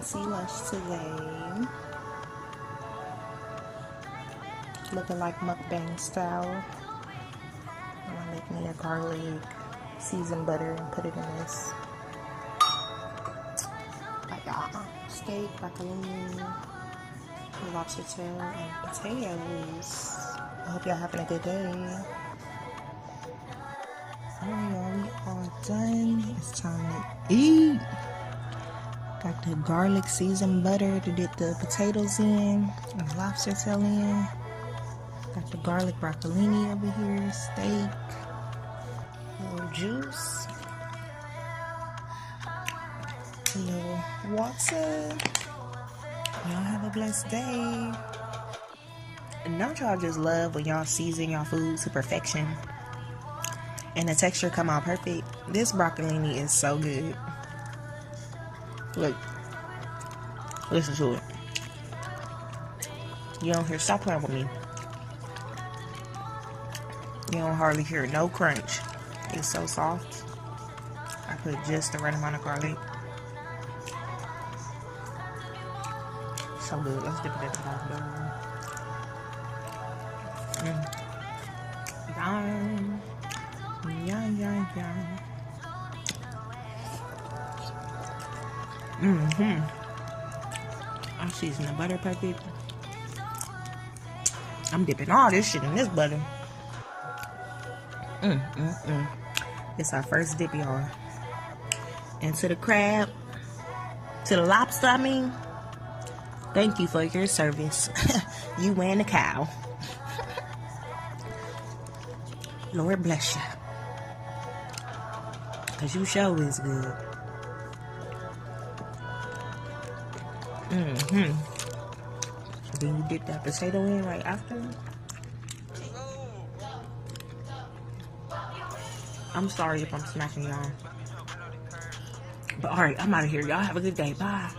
fancy lunch today. Looking like mukbang style. I'm gonna make me a garlic, seasoned butter, and put it in this. Like steak, macaroni, lobster tail, and potatoes. I hope y'all having a good day. Alright, y'all, we all done. It's time to eat. Got the garlic seasoned butter to dip the potatoes in, and the lobster tail in. Got the garlic broccolini over here, steak, a little juice, a little water. Y'all have a blessed day. And don't y'all just love when y'all season y'all food to perfection and the texture come out perfect? This broccolini is so good. Look, listen to it. You don't hear, stop playing with me. You don't hardly hear no crunch. It's so soft. I put just the right amount of garlic. So good. Let's dip it in the bottom bowl. Yum. Yum, yum, yum. I'm seasoning the butter perfect. I'm dipping all this shit in this butter. It's our first dip, y'all. And to the crab, to the lobster, I mean, thank you for your service. You and the cow. Lord bless you. Cause you sure is good. So then you dip that potato in right after. I'm sorry if I'm smacking y'all. But alright, I'm out of here. Y'all have a good day. Bye.